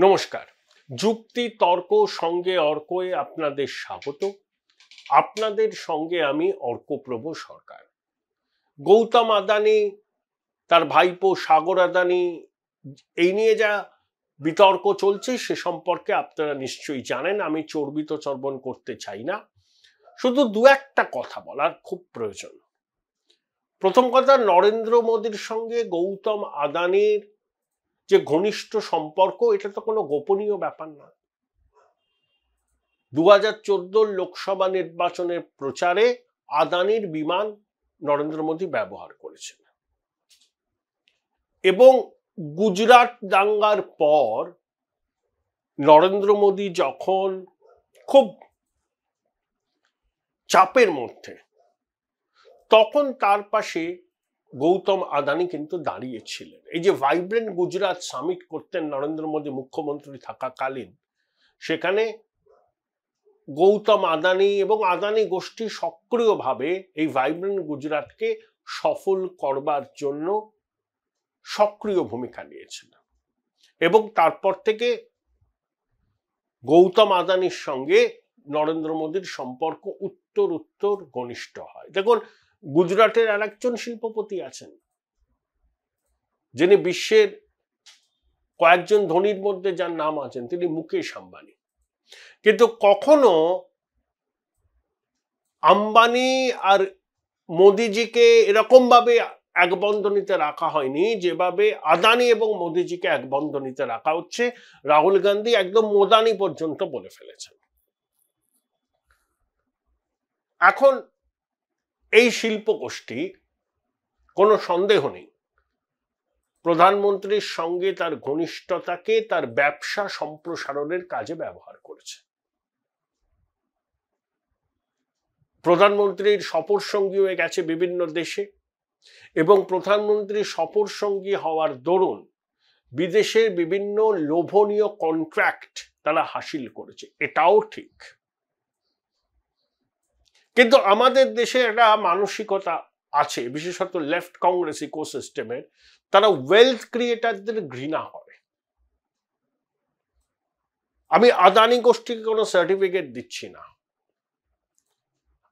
নমস্কার। যুক্তি তর্ক সঙ্গে অর্কয়ে আপনাদের স্বাগত। আপনাদের সঙ্গে আমি অর্কপ্রভ সরকার। গৌতম আদানি, তার ভাইপো সাগর আদানি, এই নিয়ে যা বিতর্ক চলছে সে সম্পর্কে আপনারা নিশ্চয়ই জানেন। আমি চর্বিত চর্বণ করতে চাই না, শুধু দু একটা কথা বলার খুব প্রয়োজন। প্রথম কথা, নরেন্দ্র মোদীর সঙ্গে গৌতম আদানির যে ঘনিষ্ঠ সম্পর্ক, এটা তো কোনো গোপনীয় ব্যাপার না। 2014 লোকসভা নির্বাচনের প্রচারে আদানির বিমান নরেন্দ্র মোদী ব্যবহার করেছেন এবং গুজরাট দাঙ্গার পর নরেন্দ্র মোদী যখন খুব চাপের মধ্যে, তখন তার পাশে গৌতম আদানি কিন্তু দাঁড়িয়েছিলেন। এই যে ভাইব্রেন্ট গুজরাট সামিট করতেন নরেন্দ্র মোদী মুখ্যমন্ত্রী থাকাকালীন, সেখানে গৌতম আদানি এবং আদানি গোষ্ঠী সক্রিয়ভাবে এই ভাইব্রেন্ট গুজরাটকে সফল করবার জন্য সক্রিয় ভূমিকা নিয়েছিল এবং তারপর থেকে গৌতম আদানির সঙ্গে নরেন্দ্র মোদীর সম্পর্ক উত্তর ঘনিষ্ঠ হয়। দেখুন, গুজরাটের আর একজন শিল্পপতি আছেন যিনি বিশ্বের কয়েকজন ধনীর মধ্যে যার নাম আছেন, তিনি মুকেশ আম্বানি। কিন্তু কখনো আম্বানি আর মোদিজিকে এরকম ভাবে এক বন্ধনীতে রাখা হয়নি যেভাবে আদানি এবং মোদিজিকে এক বন্ধনীতে রাখা হচ্ছে। রাহুল গান্ধী একদম মোদানি পর্যন্ত বলে ফেলেছেন। এখন এই শিল্প গোষ্ঠী, কোনো সন্দেহ নেই, প্রধানমন্ত্রীর সঙ্গে তার ঘনিষ্ঠতাকে তার ব্যবসা সম্প্রসারণের কাজে ব্যবহার করেছে। প্রধানমন্ত্রীর সফর সঙ্গী হয়ে গেছে বিভিন্ন দেশে এবং প্রধানমন্ত্রীর সফর সঙ্গী হওয়ার দরুন বিদেশের বিভিন্ন লোভনীয় কন্ট্রাক্ট তারা হাসিল করেছে, এটাও ঠিক। কিন্তু আমাদের দেশে একটা মানসিকতা আছে, বিশেষত লেফট কংগ্রেস ইকোসিস্টেমের, তারা ওয়েলথ ক্রিয়েটারদের ঘৃণা করে। আমি আদানি গোষ্ঠীকে কোনো সার্টিফিকেট দিচ্ছি না,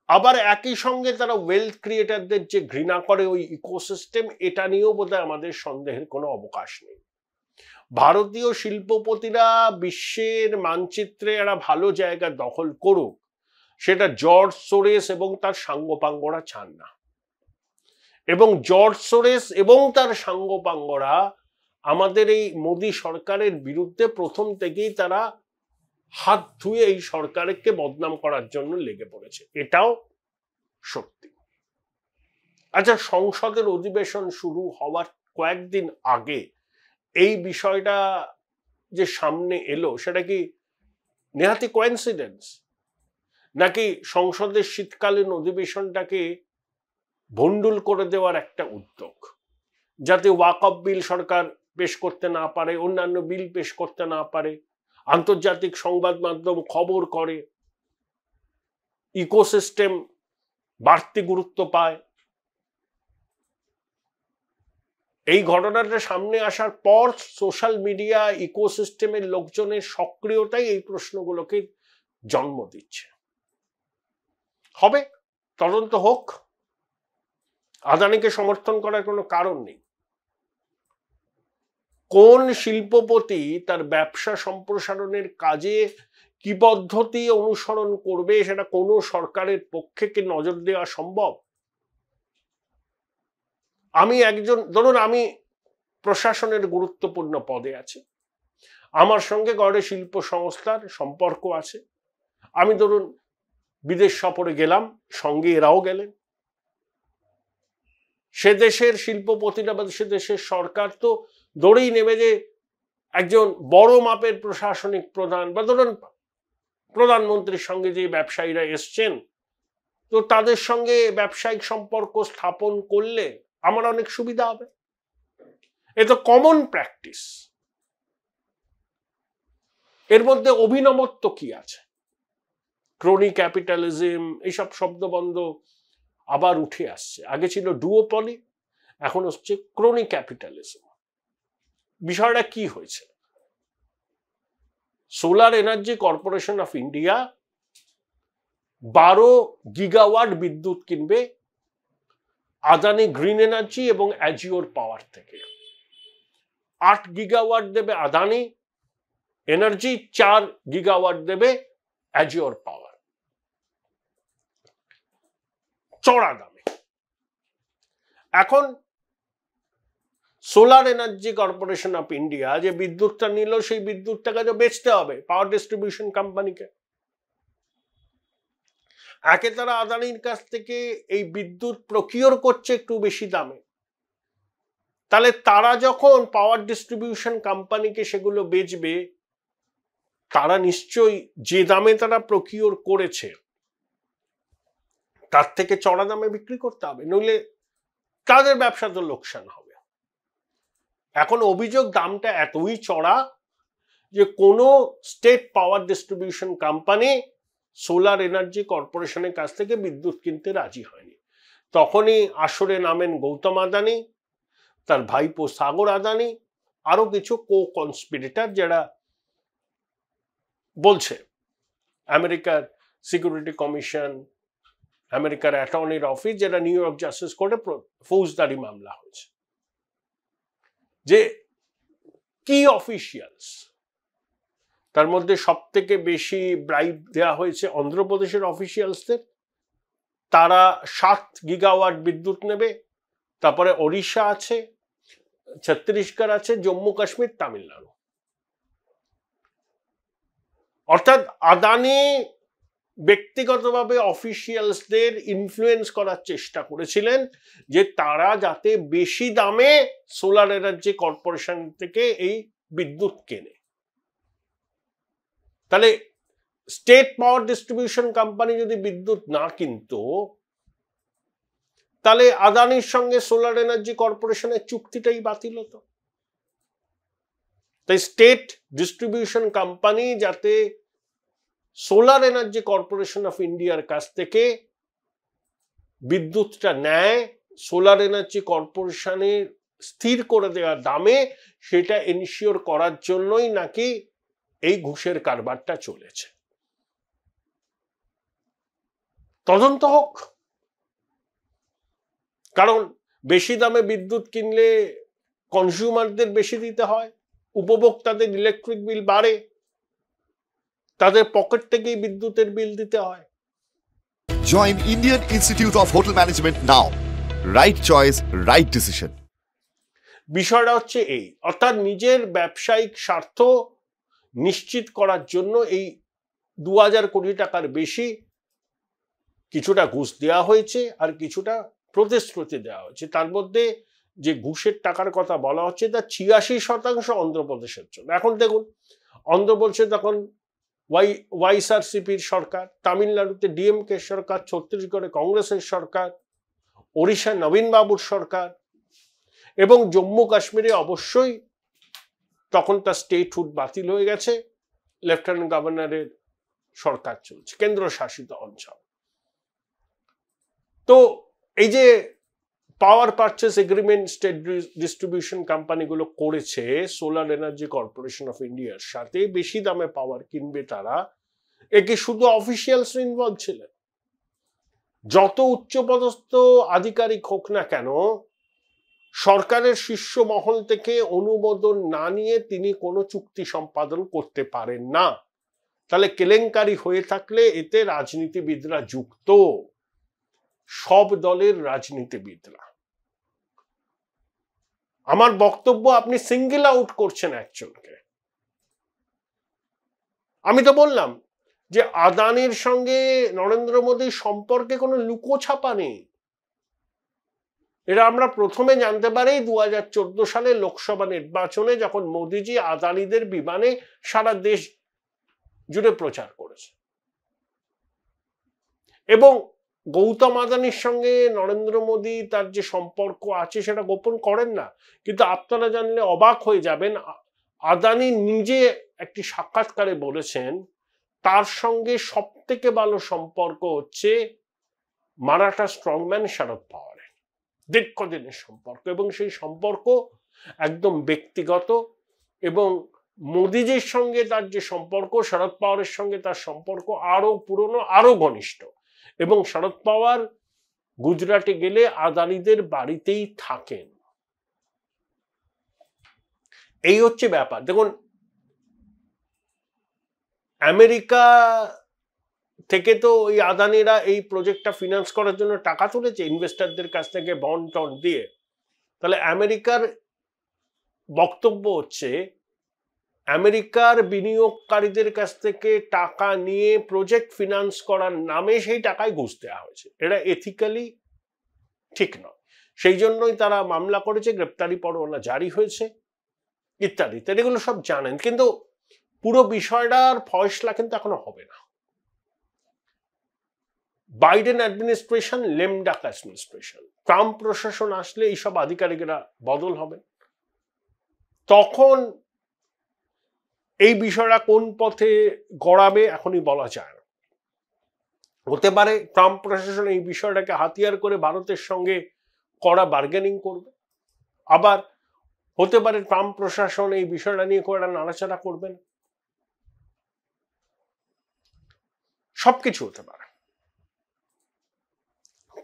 আবার একই সঙ্গে তারা ওয়েলথ ক্রিয়েটারদের যে ঘৃণা করে ওই ইকোসিস্টেম, এটা নিয়েও বোধহয় আমাদের সন্দেহের কোনো অবকাশ নেই। ভারতীয় শিল্পপতিরা বিশ্বের মানচিত্রে একটা ভালো জায়গা দখল করুক, সেটা জর্জ সোরেস এবং তার সাঙ্গপাঙ্গরা চান না। এবং জর্জ সোরেস এবং তার সাঙ্গপাঙ্গরা আমাদের এই মোদী সরকারের বিরুদ্ধে প্রথম থেকেই তারা হাত ধুয়ে এই সরকারকে বদনাম করার জন্য লেগে পড়েছে, এটাও সত্যি। আচ্ছা, সংসদের অধিবেশন শুরু হওয়ার কয়েকদিন আগে এই বিষয়টা যে সামনে এলো, সেটা কি নেহাতি কোইন্সিডেন্স, নাকি সংসদের শীতকালীন অধিবেশনটাকে ভন্ডুল করে দেওয়ার একটা উদ্যোগ, যাতে ওয়াকফ বিল সরকার পেশ করতে না পারে, অন্যান্য বিল পেশ করতে না পারে, আন্তর্জাতিক সংবাদ মাধ্যম খবর করে, ইকোসিস্টেম বাড়তি গুরুত্ব পায়? এই ঘটনাটা সামনে আসার পর সোশ্যাল মিডিয়া ইকোসিস্টেমের লোকজনের সক্রিয়তাই এই প্রশ্নগুলোকে জন্ম দিচ্ছে। হবে, তদন্ত হোক, আদানিকে সমর্থন করার কোনো কারণ নেই। কোন শিল্পপতি তার ব্যবসা সম্প্রসারণের কাজে কি পদ্ধতি অনুসরণ করবে, সেটা কোনো সরকারের পক্ষে কি নজর দেওয়া সম্ভব? আমি একজন, ধরুন আমি প্রশাসনের গুরুত্বপূর্ণ পদে আছি, আমার সঙ্গে গড়ে শিল্প সংস্থার সম্পর্ক আছে, আমি ধরুন বিদেশ সফরে গেলাম, সঙ্গে এরাও গেলেন, সে দেশের শিল্পপতিরা বা সে দেশের সরকার তো দৌড়েই নেবে যে একজন বড় মাপের প্রশাসনিক প্রধান বা ধরুন প্রধানমন্ত্রীর সঙ্গে যে ব্যবসায়ীরা এসছেন, তো তাদের সঙ্গে ব্যবসায়িক সম্পর্ক স্থাপন করলে আমার অনেক সুবিধা হবে। এ তো কমন প্র্যাকটিস। এর মধ্যে অভিনবত্ব কি আছে? ক্রোনি ক্যাপিটালিজম, এইসব শব্দবন্ধ আবার উঠে আসছে। আগে ছিল ডুওপলি, এখন হচ্ছে ক্রোনি ক্যাপিটালিজম। বিষয়টা কি হয়েছে? Solar energy corporation of India 12 gigawatt বিদ্যুৎ কিনবে আদানি গ্রিন এনার্জি এবং অ্যাজিওর পাওয়ার থেকে। 8 গিগাওয়াট দেবে আদানি এনার্জি, 4 গিগাওয়াট দেবে অ্যাজিওর পাওয়ার, চড়া দামে। এখন solar energy corporation of India যে বিদ্যুৎটা নিল, সেই বিদ্যুৎটাকে তো বেচতে হবে পাওয়ার ডিস্ট্রিবিউশন কোম্পানিকে। একে তারা আদানির কাছ থেকে এই বিদ্যুৎ প্রকিওর করছে একটু বেশি দামে, তাহলে তারা যখন পাওয়ার ডিস্ট্রিবিউশন কোম্পানিকে সেগুলো বেচবে, তারা নিশ্চয়ই যে দামে তারা প্রকিওর করেছে তার থেকে চড়া দামে বিক্রি করতে হবে, নইলে তাদের ব্যবসা তো লোকসান হবে। এখন অভিযোগ দামটা এতই চড়া যে কোনো state power distribution company solar energy কর্পোরেশনের কাছ থেকে বিদ্যুৎ কিনতে রাজি হয়নি। তখনই আসরে নামেন গৌতম আদানি, তার ভাইপো সাগর আদানি, আরো কিছু কো কনস্পিরেটর, যারা বলছে আমেরিকার সিকিউরিটি কমিশন, আমেরিকার অ্যাটর্নির অফিস, যেটা নিউ ইয়র্ক জাস্টিস কোর্টে ফৌজদারি মামলা হয়েছে, যে কি অফিসিয়ালস, তার মধ্যে সব থেকে বেশি ব্রাইব দেওয়া হয়েছে অন্ধ্রপ্রদেশের অফিসিয়ালসদের, তারা 7 গিগাওয়াট বিদ্যুৎ নেবে। তারপরে ওড়িশা আছে, ছত্তিশগড় আছে, জম্মু কাশ্মীর, তামিলনাড়ু। অর্থাৎ আদানি ব্যক্তিগতভাবে অফিসিয়ালসদের ইনফ্লুয়েন্স করার চেষ্টা করেছিলেন যে তারা যাতে বেশি দামে সোলার এনার্জি কর্পোরেশন থেকে এই বিদ্যুৎ কেনে। তাহলে স্টেট পাওয়ার ডিস্ট্রিবিউশন কোম্পানি যদি বিদ্যুৎ না কিনতো, তাহলে আদানির সঙ্গে সোলার এনার্জি কর্পোরেশনের চুক্তিটাই বাতিল হতো। তাই স্টেট ডিস্ট্রিবিউশন কোম্পানি যাতে সোলার এনার্জি কর্পোরেশন অফ ইন্ডিয়ার কাছ থেকে বিদ্যুৎটা নেয়, সোলার এনার্জি কর্পোরেশনের স্থির করে দেওয়া দামে, সেটা এনশিওর করার জন্যই নাকি এই ঘুষের কারবারটা চলেছে। তদন্ত হোক, কারণ বেশি দামে বিদ্যুৎ কিনলে কনজিউমারদের বেশি দিতে হয়, উপভোক্তাদের ইলেকট্রিক বিল বাড়ে, তাদের পকেট থেকেই বিদ্যুতের বিল দিতে হয়। Join Indian Institute of Hotel Management now. Right choice, right decision. বিষয়টা হচ্ছে এই, অর্থাৎ নিজের ব্যবসায়িক স্বার্থ নিশ্চিত করার জন্য এই 2000 কোটি টাকার বেশি কিছুটা ঘুষ দেওয়া হয়েছে, আর কিছুটা প্রতিশ্রুতি দেওয়া হয়েছে। তার মধ্যে যে ঘুষের টাকার কথা বলা হচ্ছে তার 86% অন্ধ্রপ্রদেশের জন্য। এখন দেখুন, অন্ধ্রপ্রদেশে তখন ওয়াইএসআরসিপির সরকার, তামিলনাড়ুতে ডিএমকে সরকার, ছত্তিশগড়ে কংগ্রেসের সরকার, ওড়িশা নবীন বাবুর সরকার, এবং জম্মু কাশ্মীরে অবশ্যই তখন তার স্টেটহুড বাতিল হয়ে গেছে, লেফটেন্যান্ট গভর্নরের সরকার চলছে, কেন্দ্রশাসিত অঞ্চল। তো এই যে পাওয়ার পারচেস এগ্রিমেন্ট স্টেট ডিস্ট্রিবিউশন কোম্পানিগুলো করেছে সোলার এনার্জি কর্পোরেশন অফ ইন্ডিয়ার সাথে, বেশি দামে পাওয়ার কিনবে তারা, একে শুধু অফিসিয়ালস ইনভলভ ছিলেন। যত উচ্চপদস্থ আধিকারিক হোক না কেন, সরকারের শীর্ষ মহল থেকে অনুমোদন না নিয়ে তিনি কোনো চুক্তি সম্পাদন করতে পারেন না। তাহলে কেলেঙ্কারি হয়ে থাকলে এতে রাজনীতিবিদরা যুক্ত, সব দলের রাজনীতিবিদরা। আমার বক্তব্য, আপনি সিঙ্গেল আউট করছেন একজনকে। আমি তো বললাম যে আদানির সঙ্গে নরেন্দ্র মোদীর সম্পর্কে কোনো লুকোছাপা নেই। এটা আমরা প্রথমে জানতে পারি 2014 সালে লোকসভা নির্বাচনে, যখন মোদীজি আদানিদের বিমানে সারা দেশ জুড়ে প্রচার করেছে। এবং গৌতম আদানির সঙ্গে নরেন্দ্র মোদী তার যে সম্পর্ক আছে সেটা গোপন করেন না, কিন্তু আপনারা জানলে অবাক হয়ে যাবেন, আদানি নিজে একটি সাক্ষাৎকারে বলেছেন তার সঙ্গে সব থেকে ভালো সম্পর্ক হচ্ছে মারাঠা স্ট্রংম্যান শরদ পাওয়ারের, দীর্ঘদিনের সম্পর্ক, এবং সেই সম্পর্ক একদম ব্যক্তিগত এবং মোদিজির সঙ্গে তার যে সম্পর্ক, শরদ পাওয়ারের সঙ্গে তার সম্পর্ক আরো পুরনো, আরো ঘনিষ্ঠ। এবং শরদ পাওয়ার গুজরাটে গেলে আদানিদের বাড়িতেই থাকেন। এই হচ্ছে ব্যাপার। দেখুন, আমেরিকা থেকে তো ওই আদানিরা এই প্রজেক্টটা ফিনান্স করার জন্য টাকা তুলেছে ইনভেস্টরদের কাছ থেকে বন্ড টন্ড দিয়ে। তাহলে আমেরিকার বক্তব্য হচ্ছে আমেরিকার বিনিয়োগকারীদের কাছ থেকে টাকা নিয়ে প্রজেক্ট ফিনান্স করার নামে সেই টাকায় ঘুষ দেওয়া হয়েছে। এটা এথিক্যালি ঠিক নয়। সেই জন্যই তারা মামলা করেছে, গ্রেপ্তারি পরোয়ানা জারি হয়েছে, ইত্যাদি ইত্যাদি। এগুলো সব জানেন, কিন্তু পুরো বিষয়টার ফয়সলা কিন্তু এখনো হবে না। বাইডেন অ্যাডমিনিস্ট্রেশন, লেম ডাক অ্যাডমিনিস্ট্রেশন, ট্রাম্প প্রশাসন আসলে এইসব আধিকারিকেরা বদল হবে। তখন এই বিষয়টা কোন পথে গড়াবে এখনই বলা যায় না। হতে পারে ট্রাম্প প্রশাসন এই বিষয়টাকে হাতিয়ার করে ভারতের সঙ্গে কড়া বার্গেনিং করবে, আবার হতে পারে ট্রাম্প প্রশাসন এই বিষয়টা নিয়ে কড়া নাড়াচাড়া করবেন। সবকিছু হতে পারে।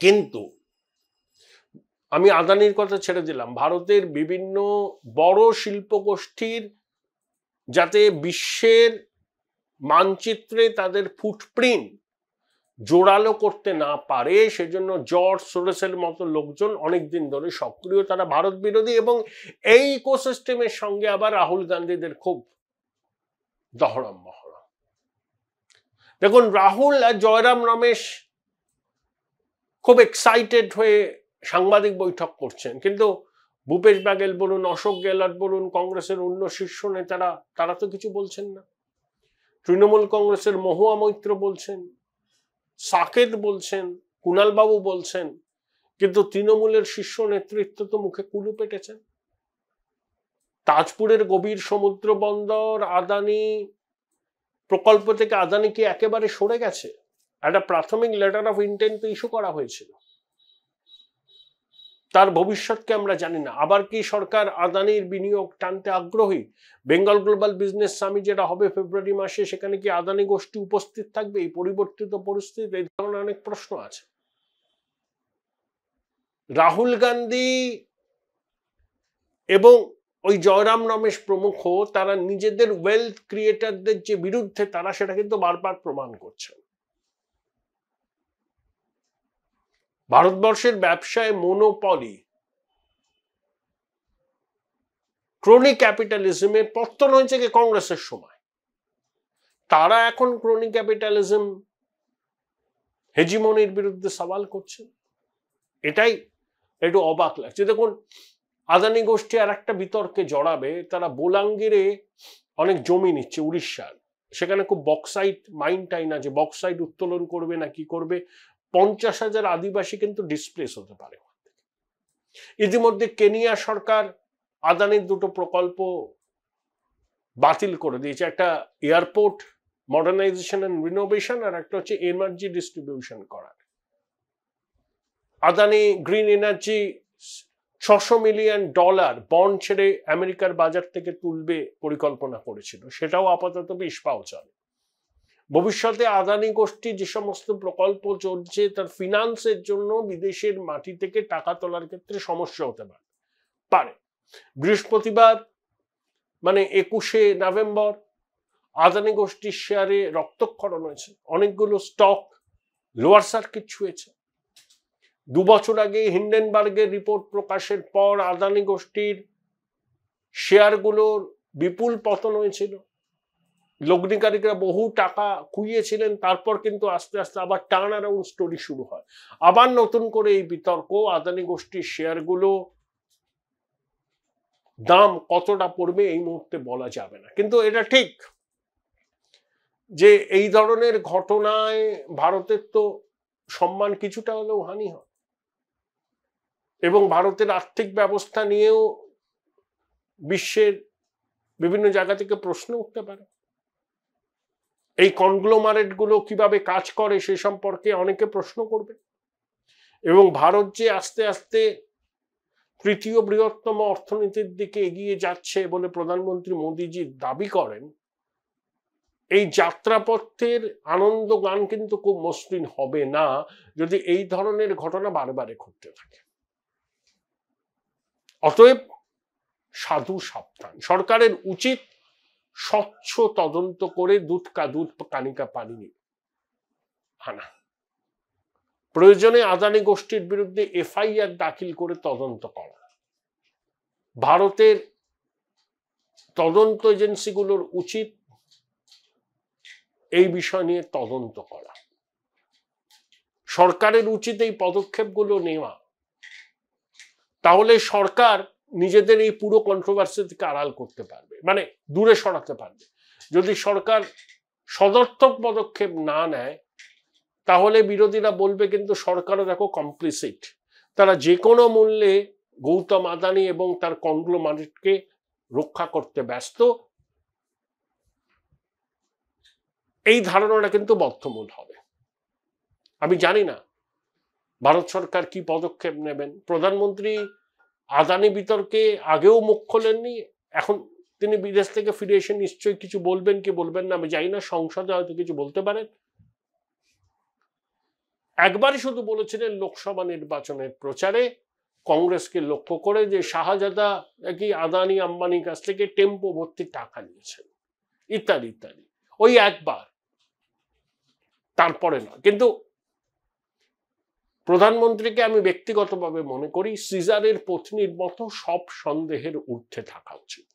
কিন্তু আমি আদানির কথা ছেড়ে দিলাম, ভারতের বিভিন্ন বড় শিল্প গোষ্ঠীর যাতে বিশ্বের মানচিত্রে তাদের ফুটপ্রিন্ট জোরালো করতে না পারে, সেজন্য জর্জ সোরসের মতো লোকজন অনেকদিন ধরে সক্রিয়, তারা ভারত বিরোধী। এবং এই ইকোসিস্টেমের সঙ্গে আবার রাহুল গান্ধীদের খুব দহরম মহরম। দেখুন, রাহুল আর জয়রাম রমেশ খুব এক্সাইটেড হয়ে সাংবাদিক বৈঠক করছেন, কিন্তু ভূপেশ বাগেল বলুন, অশোক গেহলট বলুন, কংগ্রেসের অন্য শীর্ষ নেতারা, তারা তো কিছু বলছেন না। তৃণমূল কংগ্রেসের মহুয়া মৈত্র বলছেন, সাকেত বলছেন, কুণাল বাবু বলছেন, কিন্তু তৃণমূলের শীর্ষ নেতৃত্ব তো মুখে কুলু পেটেছেন। তাজপুরের গভীর সমুদ্র বন্দর আদানি প্রকল্প থেকে আদানি কি একেবারে সরে গেছে? একটা প্রাথমিক লেটার অফ ইন্টেন্ট তো ইস্যু করা হয়েছিল, তার ভবিষ্যৎকে আমরা জানি না। আবার কি সরকার আদানির বিনিয়োগ টানতে আগ্রহী? বেঙ্গল গ্লোবাল বিজনেস সামিট যেটা হবে ফেব্রুয়ারি মাসে, সেখানে কি আদানি গোষ্ঠী উপস্থিত থাকবে? এই পরিবর্তিত পরিস্থিতি, এই ধরনের অনেক প্রশ্ন আছে। রাহুল গান্ধী এবং ওই জয়রাম রমেশ প্রমুখ তারা নিজেদের ওয়েলথ ক্রিয়েটারদের যে বিরুদ্ধে, তারা সেটা কিন্তু বারবার প্রমাণ করছেন। ভারতবর্ষের ব্যবসায় মোনোপলি, ক্রনি ক্যাপিটালিজমের পতন হয়েছে কি কংগ্রেসের সময়। তারা এখন ক্রনি ক্যাপিটালিজম হেজিমনির বিরুদ্ধে সওয়াল করছে। এটাই একটু অবাক লাগছে। দেখুন, আদানি গোষ্ঠী আর একটা বিতর্কে জড়াবে। তারা বোলাঙ্গিরে অনেক জমি নিচ্ছে উড়িষ্যার, সেখানে খুব বক্সাইট মাইন টাইন আছে, বক্সাইট উত্তোলন করবে না কি করবে, 50,000 আদিবাসী কিন্তু ডিসপ্লেস হতে পারে। ইতিমধ্যে কেনিয়া সরকার আদানির দুটো প্রকল্প বাতিল করে দিয়েছে, একটা এয়ারপোর্ট মডার্নাইজেশন এন্ড রিনোভেশন, আর একটা হচ্ছে এনার্জি ডিস্ট্রিবিউশন করার। Adani green energy $600 million bond ছেড়ে আমেরিকার বাজার থেকে তুলবে পরিকল্পনা করেছিল, সেটাও আপাতত বেশ পাও চলে। ভবিষ্যতে আদানি গোষ্ঠী যে সমস্ত প্রকল্প চলছে, তার ফিনান্সের জন্য বিদেশের মাটি থেকে টাকা তোলার ক্ষেত্রে সমস্যা হতে পারে। বৃহস্পতিবার মানে 21শে নভেম্বর আদানি গোষ্ঠীর শেয়ারে রক্তক্ষরণ হয়েছে, অনেকগুলো স্টক লোয়ার সার্কিট ছুঁয়েছে। 2 বছর আগে হিন্ডেনবার্গের রিপোর্ট প্রকাশের পর আদানি গোষ্ঠীর শেয়ারগুলোর বিপুল পতন হয়েছিল, লগ্নিকারীরা বহু টাকা খুইয়েছিলেন। তারপর কিন্তু আস্তে আস্তে আবার টার্ন অ্যারাউন্ড স্টোরি শুরু হয়, আবার নতুন করে এই বিতর্ক। আদানি গোষ্ঠীর শেয়ারগুলো দাম কতটা পড়বে এই মুহূর্তে বলা যাবে না, কিন্তু এটা ঠিক যে এই ধরনের ঘটনায় ভারতের তো সম্মান কিছুটা হলেও হানি হয়, এবং ভারতের আর্থিক ব্যবস্থা নিয়েও বিশ্বের বিভিন্ন জায়গা থেকে প্রশ্ন উঠতে পারে। এই কনগ্লোমারেট গুলো কিভাবে কাজ করে সে সম্পর্কে অনেকে প্রশ্ন করবে, এবং ভারত যে আস্তে আস্তে তৃতীয় বৃহত্তম অর্থনীতির দিকে এগিয়ে যাচ্ছে বলে প্রধানমন্ত্রী মোদীজি দাবি করেন, এই যাত্রাপথের আনন্দ গান কিন্তু খুব মসৃণ হবে না যদি এই ধরনের ঘটনা বারবারে ঘটতে থাকে। অতএব সাধু সাবধান। সরকারের উচিত স্বচ্ছ তদন্ত করে দুধ কা দুধ কানিকা পানি আনা, প্রয়োজনে আদানি গোষ্ঠীর বিরুদ্ধে এফআইআর দাখিল করে তদন্ত করা। ভারতের তদন্ত এজেন্সিগুলোর উচিত এই বিষয় নিয়ে তদন্ত করা। সরকারের উচিত এই পদক্ষেপগুলো নেওয়া, তাহলে সরকার নিজেদের এই পুরো কন্ট্রোভার্সি থেকে আড়াল করতে পারবে, মানে দূরে সরাতে পারবে। যদি সরকার সদর্থক পদক্ষেপ না নেয় তাহলে বিরোধীরা বলবে কিন্তু সরকারও দেখো কমপ্লিসিট, তারা যে কোনো মূল্যে গৌতম আদানি এবং তার কংগ্লোমারেটকে রক্ষা করতে ব্যস্ত। এই ধারণাটা কিন্তু বদ্ধমূল হবে। আমি জানি না ভারত সরকার কি পদক্ষেপ নেবেন। প্রধানমন্ত্রী আদানি বিতর্কে আগেও মুখ খোলেননি, এখন তিনি বিদেশ থেকে ফিরে এসে নিশ্চয়ই কিছু বলবেন কি বলবেন না আমি জানি না, সংসদে হয়তো কিছু বলতে পারেন। একবারই শুধু বলেছিলেন লোকসভা নির্বাচনের প্রচারে কংগ্রেসকে লক্ষ্য করে যে শাহজাদা নাকি আদানি আম্বানির কাছ থেকে টেম্পো ভর্তি টাকা নিয়েছেন ইত্যাদি ইত্যাদি, ওই একবার, তারপরে না। কিন্তু প্রধানমন্ত্রীকে আমি ব্যক্তিগতভাবে মনে করি সিজারের পত্নীর মতো সব সন্দেহের ঊর্ধ্বে থাকা উচিত।